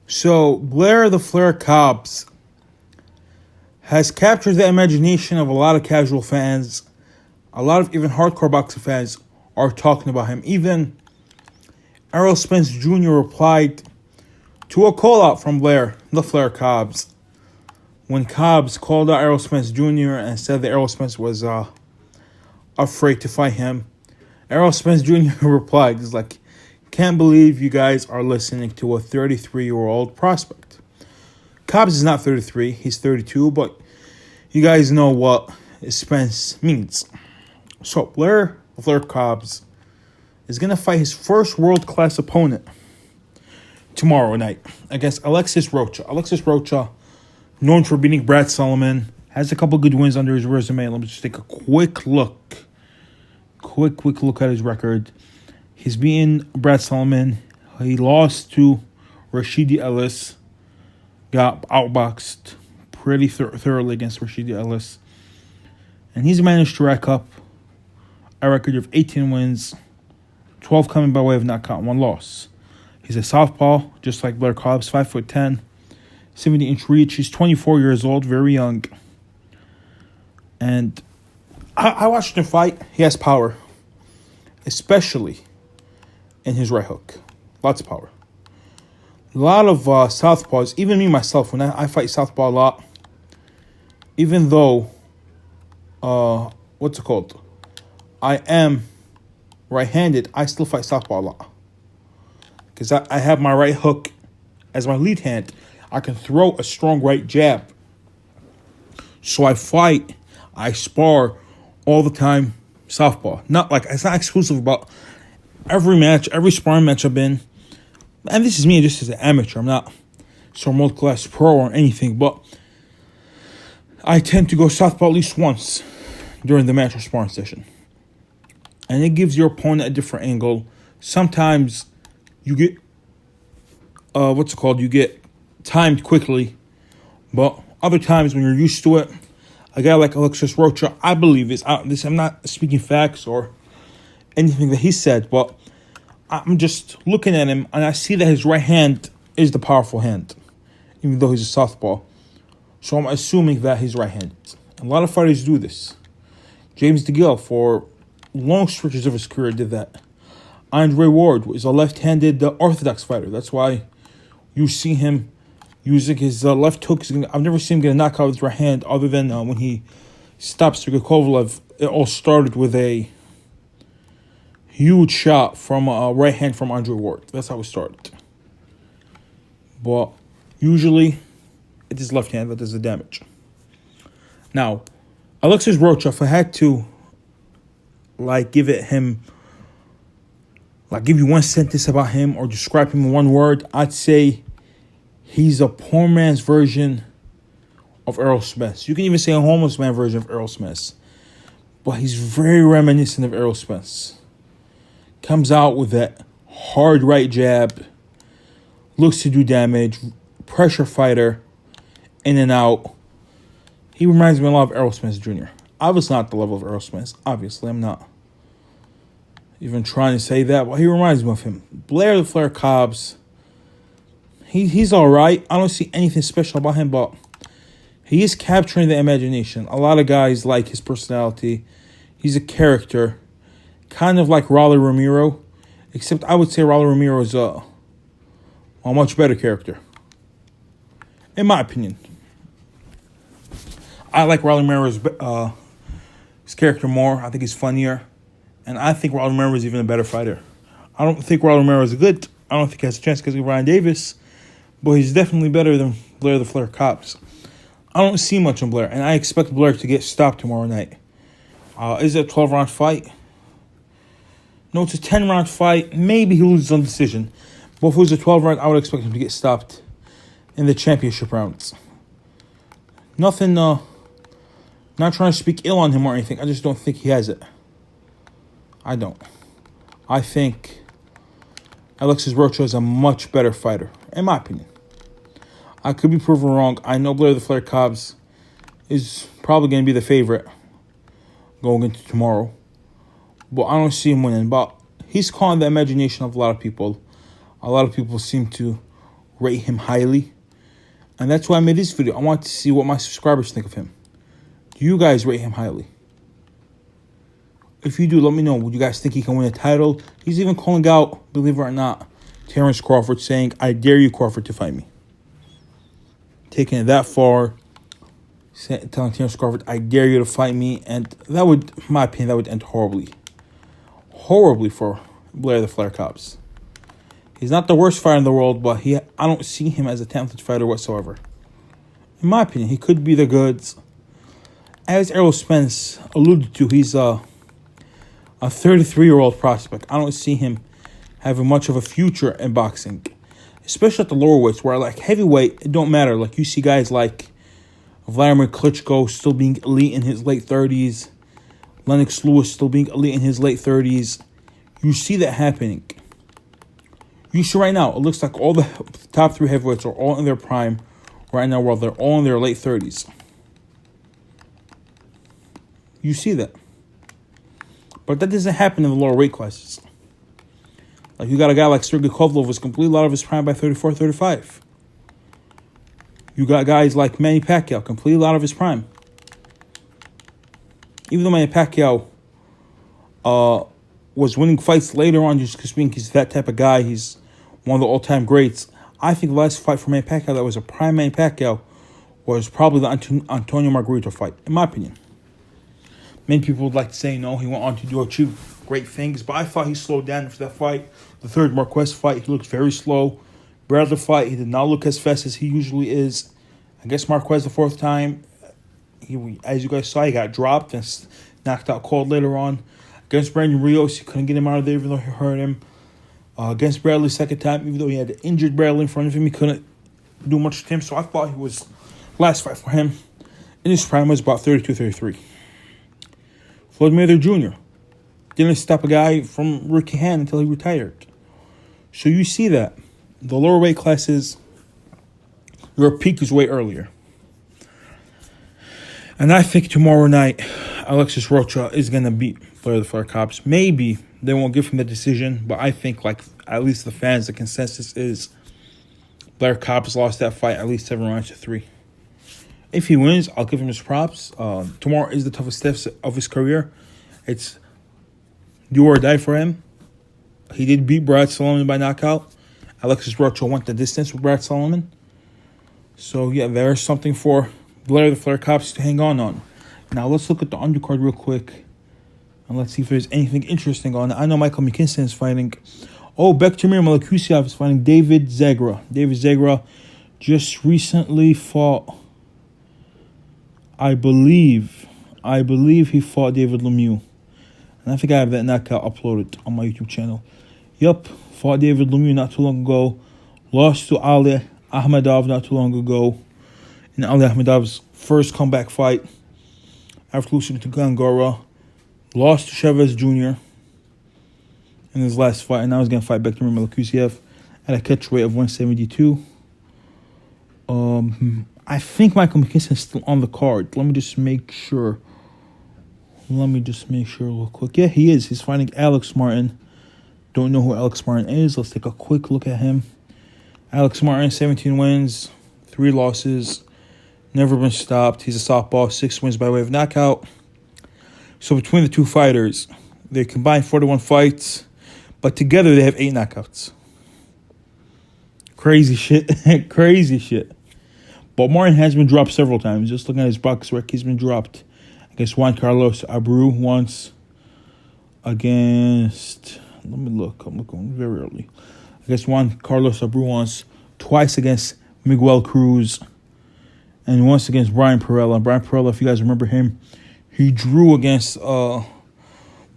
So, Blair the Flair Cobbs has captured the imagination of a lot of casual fans. A lot of even hardcore boxing fans are talking about him. Even Errol Spence Jr. replied to a call out from Blair the Flair Cobbs when Cobbs called out Errol Spence Jr. and said that Errol Spence was afraid to fight him. Errol Spence Jr. replied, he's like, "Can't believe you guys are listening to a 33-year-old prospect." Cobbs is not 33, he's 32, but you guys know what Spence means. So Blair Cobbs is going to fight his first world-class opponent tomorrow night against Alexis Rocha. Alexis Rocha, known for beating Brad Solomon, has a couple good wins under his resume. Let me just take a quick look at his record. He's beaten Brad Solomon. He lost to Rashidi Ellis. Got outboxed pretty thoroughly against Rashidi Ellis. And he's managed to rack up a record of 18 wins, 12 coming by way of knockout, 1 loss. He's a southpaw, just like Blair Cobbs, 5'10", 70-inch reach. He's 24 years old, very young. And I watched him fight. He has power, especially in his right hook. Lots of power. A lot of southpaws, even me myself, when I fight southpaw a lot, even though, I am right-handed, I still fight southpaw a lot. Because I have my right hook as my lead hand. I can throw a strong right jab. So I spar all the time southpaw. It's not exclusive about every match, every sparring match I've been. And this is me just as an amateur. I'm not some world-class pro or anything, but I tend to go southpaw at least once during the match or sparring session. And it gives your opponent a different angle. Sometimes you get, you get timed quickly. But other times when you're used to it, a guy like Alexis Rocha, I believe I'm not speaking facts or anything that he said, but I'm just looking at him and I see that his right hand is the powerful hand, even though he's a southpaw. So I'm assuming that he's right-handed. A lot of fighters do this. James DeGale, for long stretches of his career, did that. Andre Ward is a left-handed orthodox fighter. That's why you see him using his left hook. I've never seen him get a knockout with his right hand other than when he stopped Sergey Kovalev. It all started with a huge shot from a right hand from Andre Ward. That's how it started. But usually it is left hand that does the damage. Now, Alexis Rocha, if I had to give you one sentence about him or describe him in one word, I'd say he's a poor man's version of Errol Spence. You can even say a homeless man version of Errol Spence. But he's very reminiscent of Errol Spence. Comes out with that hard right jab, looks to do damage, pressure fighter, in and out. He reminds me a lot of Errol Spence Jr. I was not the level of Errol Spence. Obviously, I'm not even trying to say that, but he reminds me of him. Blair the Flair Cobbs, he's all right. I don't see anything special about him, but he is capturing the imagination. A lot of guys like his personality. He's a character, kind of like Rolly Romero, except I would say Rolly Romero is a much better character, in my opinion. I like Rolly Romero's his character more. I think he's funnier. And I think Rolly Romero is even a better fighter. I don't think Rolly Romero is good. I don't think he has a chance because of Ryan Davis. But he's definitely better than Blair the Flair Cobbs. I don't see much on Blair. And I expect Blair to get stopped tomorrow night. Is it a 12-round fight? No, it's a 10-round fight. Maybe he loses on decision. But if it was a 12-round, I would expect him to get stopped in the championship rounds. Nothing, not trying to speak ill on him or anything. I just don't think he has it. I don't. I think Alexis Rocha is a much better fighter, in my opinion. I could be proven wrong. I know Blair the Flair Cobbs is probably going to be the favorite going into tomorrow. But I don't see him winning. But he's calling the imagination of a lot of people. A lot of people seem to rate him highly. And that's why I made this video. I want to see what my subscribers think of him. Do you guys rate him highly? If you do, let me know. Would you guys think he can win a title? He's even calling out, believe it or not, Terrence Crawford, saying, I dare you, Crawford, to fight me. Taking it that far, telling Terrence Crawford, I dare you to fight me. And that would, in my opinion, that would end horribly. Horribly for Blair the Flair Cobbs. He's not the worst fighter in the world, but I don't see him as a talented fighter whatsoever. In my opinion, he could be the goods. As Errol Spence alluded to, he's a 33-year-old prospect. I don't see him having much of a future in boxing, especially at the lower weights, where like heavyweight, it don't matter. Like you see guys like Vladimir Klitschko still being elite in his late 30s, Lennox Lewis still being elite in his late 30s. You see that happening. You see right now, it looks like all the top 3 heavyweights are all in their prime right now, while they're all in their late 30s. You see that. But that doesn't happen in the lower weight classes. Like you got a guy like Sergey Kovalev who's completely out of his prime by 34, 35. You got guys like Manny Pacquiao completely out of his prime. Even though Manny Pacquiao was winning fights later on just because he's that type of guy, he's one of the all-time greats. I think the last fight for Manny Pacquiao that was a prime Manny Pacquiao was probably the Antonio Margarito fight, in my opinion. Many people would like to say no, he went on to achieve great things, but I thought he slowed down for that fight. The third Marquez fight, he looked very slow. Bradley fight, he did not look as fast as he usually is. I guess Marquez the fourth time, as you guys saw, he got dropped and knocked out cold later on. Against Brandon Rios, he couldn't get him out of there even though he hurt him. Against Bradley second time, even though he had an injured Bradley in front of him, he couldn't do much to him. So I thought he was, last fight for him in his prime was about 32, 33. Floyd Mayweather Jr. didn't stop a guy from Ricky Hand until he retired. So you see that. The lower weight classes, your peak is way earlier. And I think tomorrow night, Alexis Rocha is going to beat Blair the Flair Cobbs. Maybe they won't give him the decision, but I think, like, at least the fans, the consensus is Blair Cobbs lost that fight at least 7 rounds to 3. If he wins, I'll give him his props. Tomorrow is the toughest test of his career. It's do or die for him. He did beat Brad Solomon by knockout. Alexis Rocha went the distance with Brad Solomon. So, yeah, there's something for Blair the Flair Cobbs to hang on. Now, let's look at the undercard real quick. And let's see if there's anything interesting on it. I know Michael McKinson is fighting. Oh, Bektimir Malakousiov is fighting David Zagra. David Zagra just recently fought, I believe he fought David Lemieux. And I think I have that knockout uploaded on my YouTube channel. Yup, fought David Lemieux not too long ago. Lost to Ali Ahmedov not too long ago. In Ali Ahmedov's first comeback fight after losing to Gangora. Lost to Chavez Jr. in his last fight. And now he's going to fight Bektimir Malakousiov at a catchweight of 172. I think Michael McKinson is still on the card. Let me just make sure real quick. Yeah, he is. He's fighting Alex Martin. Don't know who Alex Martin is. Let's take a quick look at him. Alex Martin, 17 wins, 3 losses. Never been stopped. He's a southpaw, 6 wins by way of knockout. So between the two fighters, they combined 41 fights, but together they have 8 knockouts. Crazy shit. Crazy shit. But Martin has been dropped several times. Just looking at his box record, he's been dropped against Juan Carlos Abreu once. Against, let me look. I'm looking very early. Against Juan Carlos Abreu once. Twice against Miguel Cruz. And once against Brian Perella. Brian Perella, if you guys remember him, he drew against,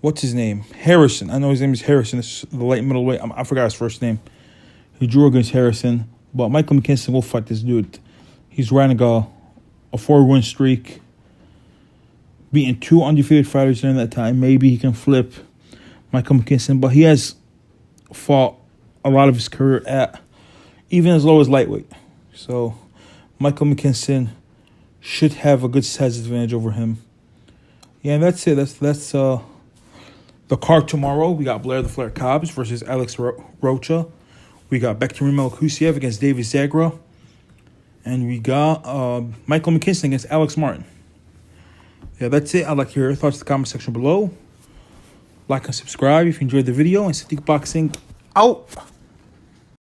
what's his name? Harrison. I know his name is Harrison. It's the light middleweight. I forgot his first name. He drew against Harrison. But Michael McKinson will fight this dude. He's running a 4-win streak. Beating 2 undefeated fighters during that time. Maybe he can flip Michael McKinson. But he has fought a lot of his career at even as low as lightweight. So Michael McKinson should have a good size advantage over him. Yeah, and that's it. That's the card tomorrow. We got Blair the Flair Cobbs versus Alex Rocha. We got Bektarimel Kusiev against David Zagra. And we got Michael McKinson against Alex Martin. Yeah, that's it. I'd like to hear your thoughts in the comment section below. Like and subscribe if you enjoyed the video. And Sadiq Boxing out.